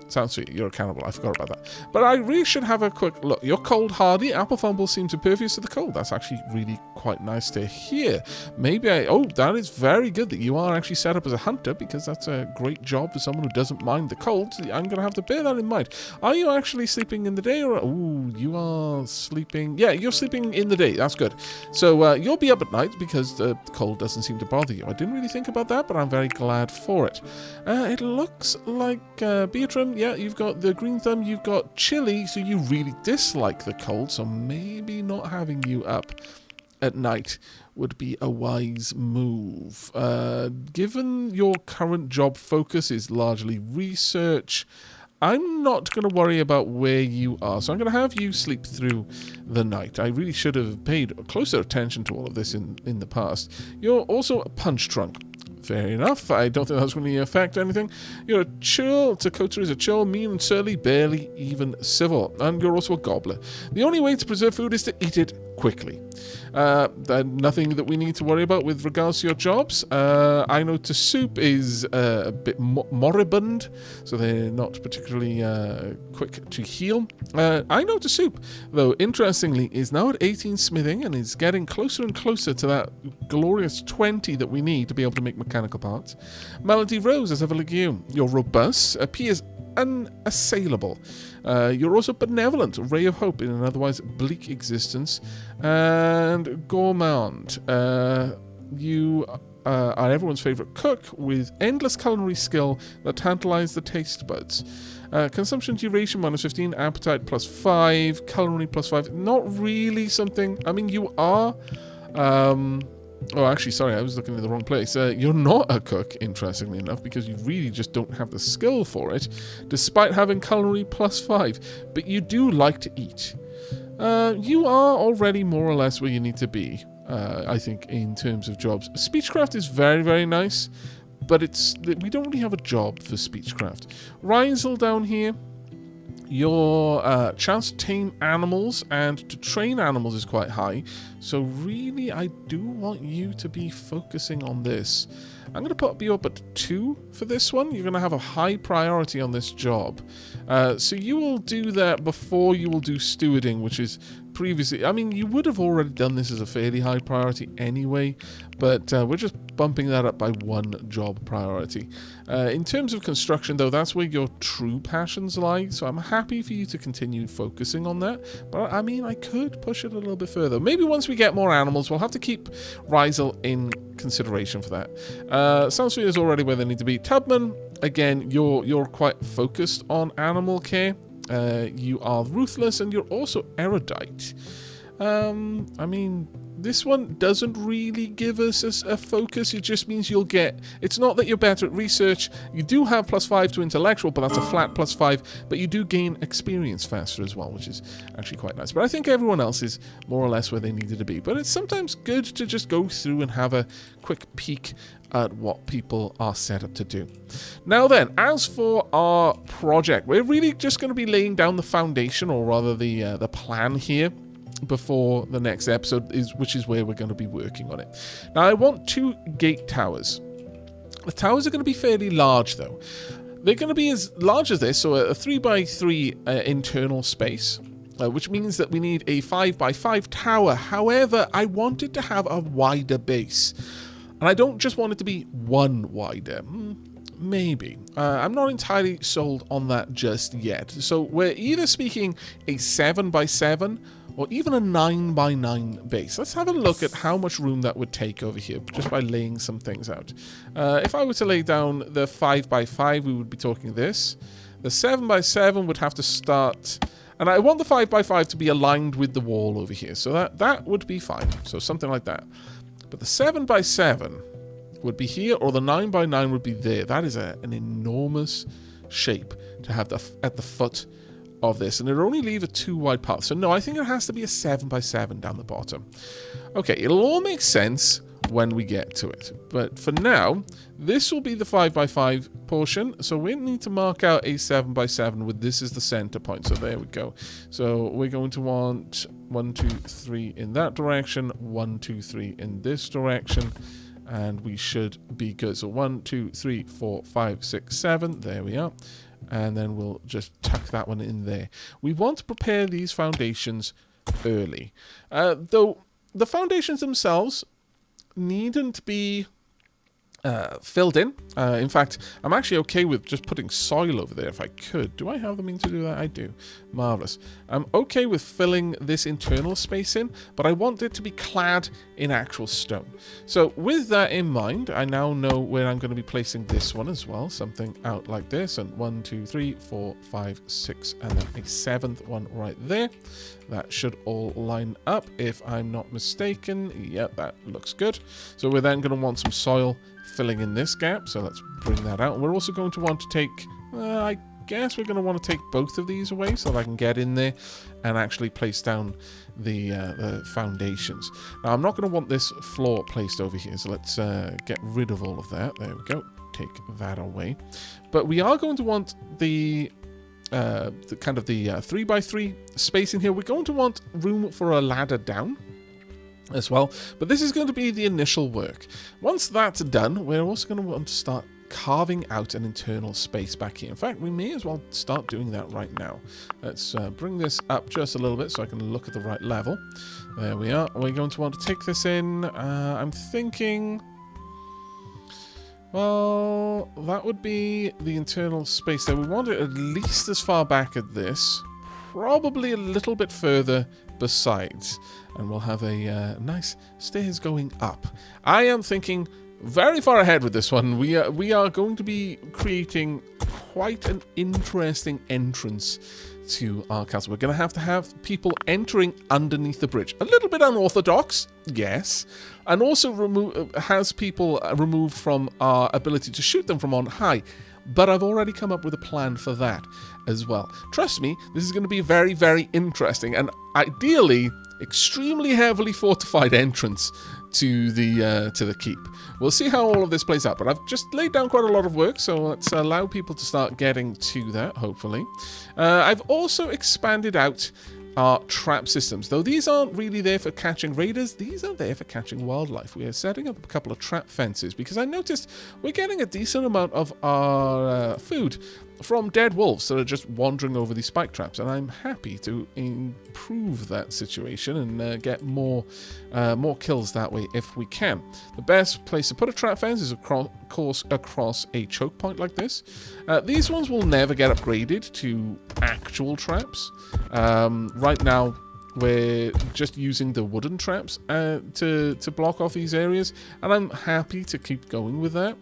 sounds sweet. You're a cannibal. I forgot about that. But I really should have a quick look. You're cold hardy. Apple fumble seems impervious to the cold. That's actually really quite nice to hear. Maybe oh, that is very good that you are actually set up as a hunter, because that's a great job for someone who doesn't mind the cold. I'm going to have to bear that in mind. Are you actually sleeping in the day, or ooh, you are sleeping? Yeah, you're sleeping in the day. That's good. So you'll be up at night because the cold doesn't seem to bother you. I didn't really think about that, but I'm very glad for it. It looks like Beatram, yeah, you've got the green thumb, you've got chilly, so you really dislike the cold, so maybe not having you up at night would be a wise move. Given your current job focus is largely research, I'm not going to worry about where you are, so I'm going to have you sleep through the night. I really should have paid closer attention to all of this in the past. You're also a punch drunk. Fair enough. I don't think that's going to affect anything. You're a chill. Takota is a chill, mean and surly, barely even civil. And you're also a gobbler. The only way to preserve food is to eat it quickly. Nothing that we need to worry about with regards to your jobs. I know to soup is a bit moribund, so they're not particularly quick to heal. I know to soup, though, interestingly, is now at 18 smithing and is getting closer and closer to that glorious 20 that we need to be able to make mechanical parts. Melody Rose is a legume. You're robust, appears unassailable. You're also benevolent, a ray of hope in an otherwise bleak existence. And gourmand. You are everyone's favourite cook with endless culinary skill that tantalises the taste buds. Consumption duration -15, appetite +5, culinary +5. Not really something. I mean, you are. Oh, actually, sorry, I was looking in the wrong place. You're not a cook, interestingly enough, because you really just don't have the skill for it, despite having culinary +5. But you do like to eat. You are already more or less where you need to be, I think, in terms of jobs. Speechcraft is very, very nice, but we don't really have a job for speechcraft. Rysel down here. Your chance to tame animals and to train animals is quite high. So really, I do want you to be focusing on this. I'm going to put you up at 2 for this one. You're going to have a high priority on this job. So you will do that before you will do stewarding, which is previously... I mean, you would have already done this as a fairly high priority anyway, but we're just bumping that up by 1 job priority. In terms of construction, though, that's where your true passions lie, so I'm happy for you to continue focusing on that. But, I mean, I could push it a little bit further. Maybe once we get more animals, we'll have to keep Rysel in consideration for that. Soundsphere is already where they need to be. Tubman, again, you're quite focused on animal care. You are ruthless, and you're also erudite. I mean, this one doesn't really give us a focus. It just means you'll get... It's not that you're better at research. You do have +5 to intellectual, but that's a flat +5. But you do gain experience faster as well, which is actually quite nice. But I think everyone else is more or less where they needed to be. But it's sometimes good to just go through and have a quick peek at what people are set up to do. Now then, as for our project, we're really just going to be laying down the foundation, or rather the plan here, before the next episode, which is where we're going to be working on it. Now, I want 2 gate towers. The towers are going to be fairly large, though. They're going to be as large as this, so a 3x3 internal space, which means that we need a 5x5 tower. However, I want it to have a wider base. And I don't just want it to be 1 wider. Maybe. I'm not entirely sold on that just yet. So we're either speaking a 7x7 or even a 9x9 base. Let's have a look at how much room that would take over here, just by laying some things out. If I were to lay down the 5x5, we would be talking this. The 7x7 would have to start... And I want the 5x5 to be aligned with the wall over here. So that would be fine. So something like that. But the 7x7 would be here, or the 9x9 would be there. That is an enormous shape to have at the foot of this, and it'll only leave a 2 wide path. So no, I think it has to be a 7x7 down the bottom. Okay, it'll all make sense when we get to it. But for now, this will be the 5x5 portion. So we need to mark out a 7x7 with this as the center point. So there we go. So we're going to want 1, 2, 3 in that direction, 1, 2, 3 in this direction, and we should be good. So 1, 2, 3, 4, 5, 6, 7. There we are. And then we'll just tuck that one in there. We want to prepare these foundations early. Though the foundations themselves needn't be filled in. In fact, I'm actually okay with just putting soil over there if I could. Do I have the means to do that? I do. Marvelous. I'm okay with filling this internal space in, but I want it to be clad in actual stone. So with that in mind, I now know where I'm going to be placing this one as well. Something out like this. And 1, 2, 3, 4, 5, 6, and then a 7th one right there. That should all line up if I'm not mistaken. Yep, that looks good. So we're then going to want some soil filling in this gap. So let's bring that out. We're also going to want to take, I guess we're going to want to take both of these away so that I can get in there and actually place down the foundations. Now, I'm not going to want this floor placed over here. So let's get rid of all of that. There we go. Take that away. But we are going to want the 3x3 space in here. We're going to want room for a ladder down as well, but this is going to be the initial work. Once that's done, we're also going to want to start carving out an internal space back here. In fact, we may as well start doing that right now. Let's bring this up just a little bit so I can look at the right level. There we are. We're going to want to take this in. I'm thinking, well, that would be the internal space there. We want it at least as far back as this, probably a little bit further besides, and we'll have a nice stairs going up. I am thinking very far ahead with this one. We are going to be creating quite an interesting entrance to our castle. We're going to have people entering underneath the bridge. A little bit unorthodox, yes, and also has people removed from our ability to shoot them from on high. But I've already come up with a plan for that as well. Trust me, this is going to be very, very interesting and ideally extremely heavily fortified entrance to the keep. We'll see how all of this plays out, but I've just laid down quite a lot of work, so let's allow people to start getting to that, hopefully. I've also expanded out our trap systems, though these aren't really there for catching raiders. These are there for catching wildlife. We are setting up a couple of trap fences because I noticed we're getting a decent amount of our food from dead wolves that are just wandering over these spike traps, and I'm happy to improve that situation and get more kills that way if we can. The best place to put a trap fence is, of course, across a choke point like this. These ones will never get upgraded to actual traps. Right now, we're just using the wooden traps to block off these areas, and I'm happy to keep going with that.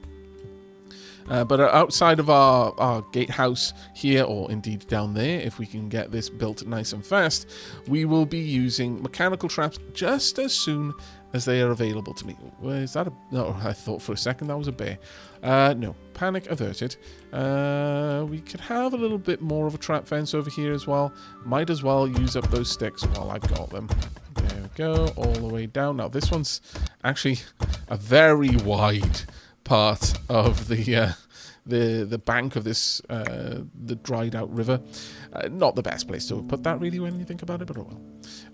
But outside of our gatehouse here, or indeed down there, if we can get this built nice and fast, we will be using mechanical traps just as soon as they are available to me. Where is that? No, I thought for a second that was a bear. No, panic averted. We could have a little bit more of a trap fence over here as well. Might as well use up those sticks while I've got them. There we go, all the way down. Now this one's actually a very wide part of the bank of this the dried out river. Not the best place to put that really when you think about it, but oh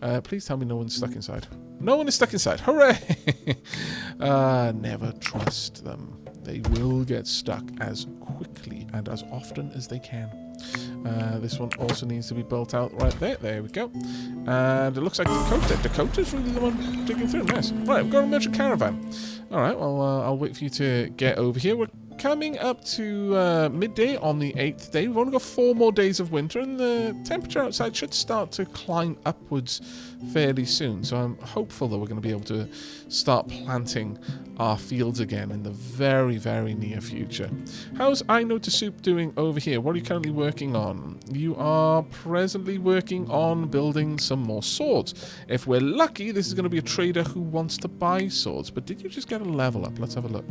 well. Please tell me no one's stuck inside. No one is stuck inside. Hooray! Never trust them. They will get stuck as quickly and as often as they can. This one also needs to be built out right there. There we go. And it looks like Dakota's really the one digging through. Nice. Right, we've got a merchant caravan. All right, well, I'll wait for you to get over here. We're coming up to midday on the 8th day. We've only got 4 more days of winter, and the temperature outside should start to climb upwards fairly soon. So I'm hopeful that we're going to be able to start planting our fields again in the very, very near future. How's I Know to Soup doing over here? What are you currently working on? You are presently working on building some more swords. If we're lucky, this is going to be a trader who wants to buy swords. But did you just get a level up? Let's have a look.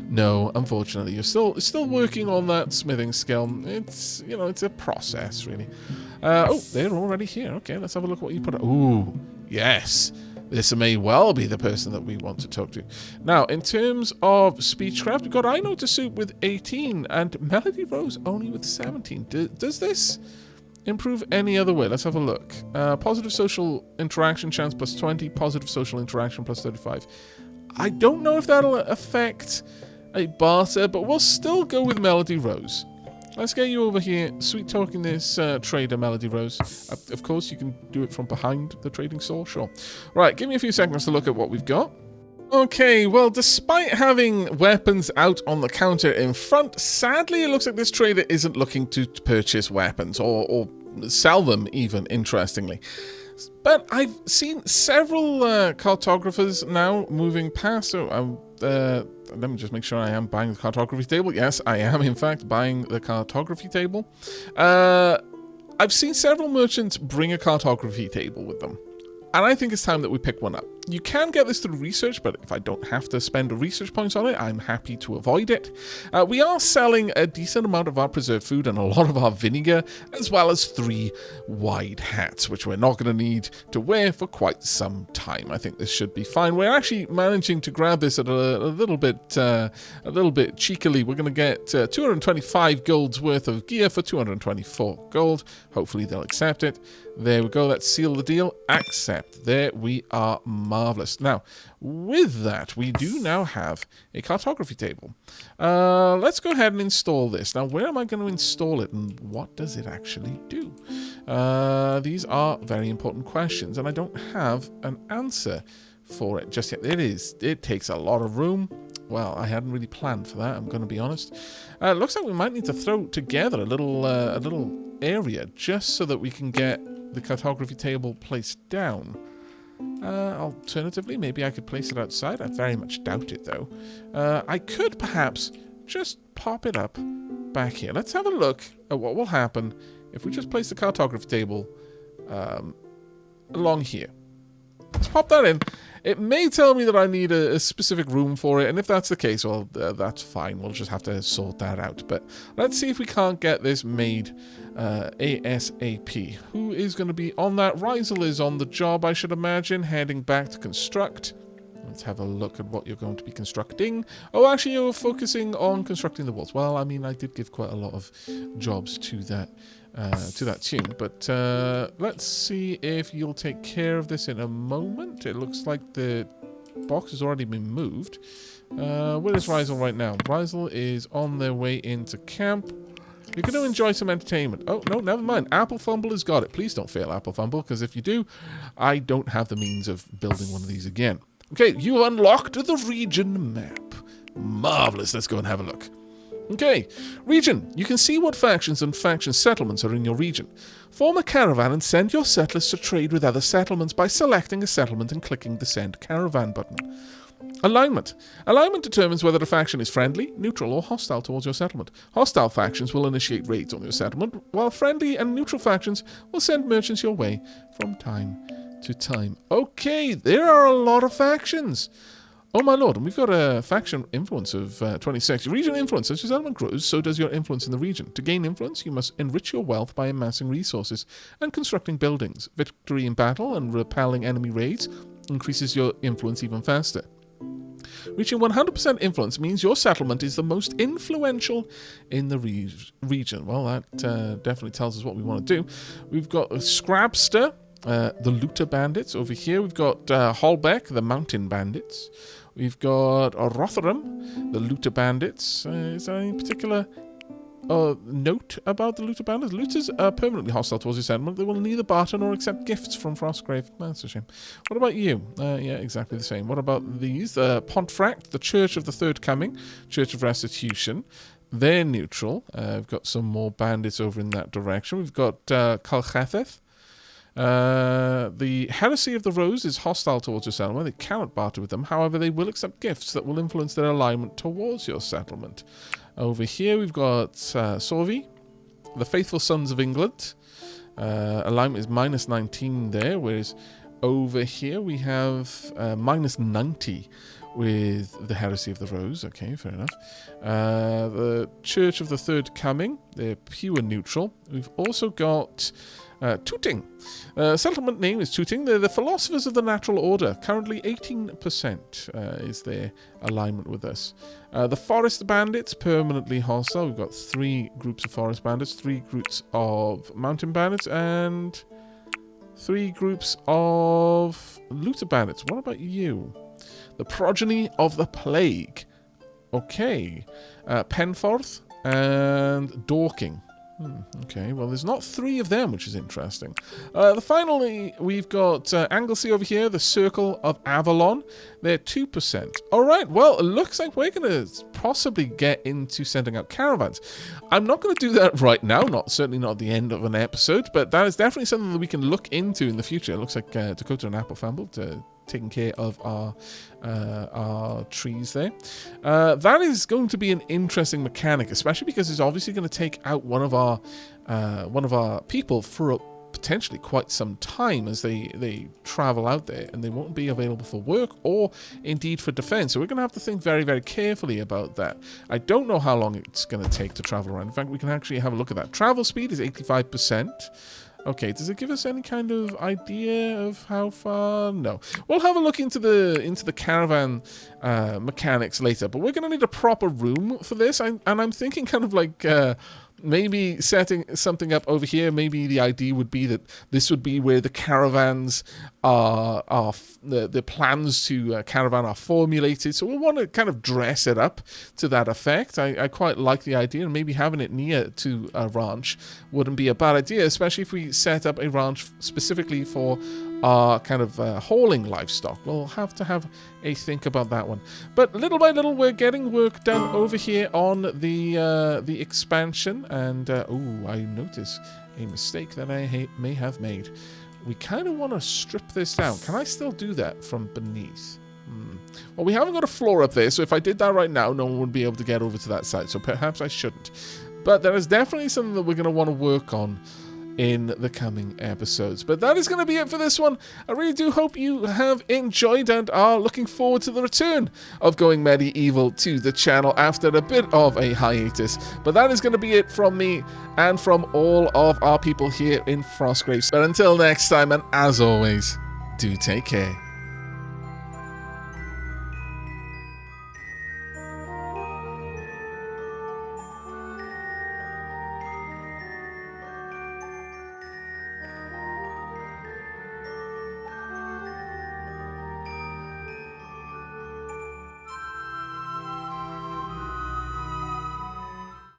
No, unfortunately, you're still working on that smithing skill. It's, you know, it's a process, really. Oh, they're already here. Okay, let's have a look at what you put up. Ooh, yes. This may well be the person that we want to talk to. Now, in terms of speechcraft, we've got I Know to Soup with 18 and Melody Rose only with 17. Does this improve any other way? Let's have a look. Positive social interaction chance plus 20. Positive social interaction plus 35. I don't know if that'll affect a barter, but we'll still go with Melody Rose. let's get you over here, sweet talking this trader, Melody Rose. Of course, you can do it from behind the trading store, sure. Right, give me a few seconds to look at what we've got. Okay, well, despite having weapons out on the counter in front, sadly it looks like this trader isn't looking to purchase weapons or sell them even, interestingly. But I've seen several cartographers now moving past, so let me just make sure I am buying the cartography table. Yes, I am, in fact, buying the cartography table. I've seen several merchants bring a cartography table with them. And I think it's time that we pick one up. You can get this through research, but if I don't have to spend research points on it, I'm happy to avoid it. We are selling a decent amount of our preserved food and a lot of our vinegar, as well as 3 wide hats, which we're not going to need to wear for quite some time. I think this should be fine. We're actually managing to grab this at a little bit cheekily. We're going to get 225 gold's worth of gear for 224 gold. Hopefully they'll accept it. There we go. Let's seal the deal. Accept. There we are. Marvelous. Now, with that, we do now have a cartography table. Let's go ahead and install this. Now, where am I going to install it, and what does it actually do? These are very important questions, and I don't have an answer for it just yet. It takes a lot of room. Well, I hadn't really planned for that, I'm going to be honest. It looks like we might need to throw together a little area just so that we can get the cartography table placed down. Alternatively, maybe I could place it outside. I very much doubt it, though. I could perhaps just pop it up back here. Let's have a look at what will happen if we just place the cartography table along here. Let's pop that in. It may tell me that I need a specific room for it, and if that's the case, well, that's fine. We'll just have to sort that out. But let's see if we can't get this made ASAP. Who is going to be on that? Rizel is on the job, I should imagine, heading back to construct. Let's have a look at what you're going to be constructing. Oh, actually, you're focusing on constructing the walls. Well, I mean, I did give quite a lot of jobs to that tune. But let's see if you'll take care of this in a moment. It looks like the box has already been moved. Where is Rizel right now? Rizel is on their way into camp. You're going to enjoy some entertainment. Oh, no, never mind. Apple Fumble has got it. Please don't fail Apple Fumble, because if you do, I don't have the means of building one of these again. Okay, you unlocked the region map. Marvelous. Let's go and have a look. Okay, region. You can see what factions and faction settlements are in your region. Form a caravan and send your settlers to trade with other settlements by selecting a settlement and clicking the Send Caravan button. Alignment. Alignment determines whether a faction is friendly, neutral, or hostile towards your settlement. Hostile factions will initiate raids on your settlement, while friendly and neutral factions will send merchants your way from time to time. Okay, there are a lot of factions. Oh my lord, and we've got a faction influence of 26. Region influence. As your settlement grows, so does your influence in the region. To gain influence, you must enrich your wealth by amassing resources and constructing buildings. Victory in battle and repelling enemy raids increases your influence even faster. Reaching 100% influence means your settlement is the most influential in the region. Well, that definitely tells us what we want to do. We've got a Scrabster, the Looter Bandits over here. We've got Holbeck, the Mountain Bandits. We've got Rotherham, the Looter Bandits. Is there any particular note about the Looter Bandits? Looters are permanently hostile towards your settlement. They will neither barter nor accept gifts from Frostgrave. That's a shame. What about you? Yeah, exactly the same. What about these? Pontefract, the Church of the Third Coming, Church of Restitution. They're neutral. We've got some more bandits over in that direction. We've got Colchetheth. The Heresy of the Rose is hostile towards your settlement. They cannot barter with them. However, they will accept gifts that will influence their alignment towards your settlement. Over here, we've got Sorvi, the Faithful Sons of England. Alignment is minus 19 there, whereas over here we have minus 90 with the Heresy of the Rose. Okay, fair enough. The Church of the Third Coming, they're pure neutral. We've also got Tooting. Settlement name is Tooting. They're the Philosophers of the Natural Order. Currently 18% is their alignment with us. The Forest Bandits, permanently hostile. We've got 3 groups of Forest Bandits, 3 groups of Mountain Bandits, and 3 groups of Looter Bandits. What about you? The Progeny of the Plague. Okay. Penforth, and Dorking. Okay, well, there's not 3 of them, which is interesting. Finally, we've got Anglesey over here, the Circle of Avalon. They're 2%. All right, well, it looks like we're going to possibly get into sending out caravans. I'm not going to do that right now, certainly not at the end of an episode, but that is definitely something that we can look into in the future. It looks like Dakota and Apple Famble taking care of our trees there. That is going to be an interesting mechanic, especially because it's obviously going to take out one of our people for potentially quite some time as they travel out there, and they won't be available for work or indeed for defense. So we're going to have to think very, very carefully about that. I don't know how long it's going to take to travel around. In fact, we can actually have a look at that. Travel speed is 85%. Okay, does it give us any kind of idea of how far? No. We'll have a look into the caravan mechanics later, but we're going to need a proper room for this, and I'm thinking kind of like maybe setting something up over here. Maybe the idea would be that this would be where the caravans the plans to caravan are formulated. So we'll want to kind of dress it up to that effect. I quite like the idea, and maybe having it near to a ranch wouldn't be a bad idea, especially if we set up a ranch specifically for our kind of hauling livestock. We'll have to have a think about that one. But little by little, we're getting work done over here on the expansion. And I notice a mistake that I may have made. We kind of want to strip this down. Can I still do that from beneath? Well, we haven't got a floor up there, so if I did that right now, no one would be able to get over to that side. So perhaps I shouldn't. But there is definitely something that we're going to want to work on in the coming episodes. But that is going to be it for this one. I really do hope you have enjoyed and are looking forward to the return of Going Medieval to the channel after a bit of a hiatus. But that is going to be it from me and from all of our people here in Frostgrave. But until next time, and as always, do take care.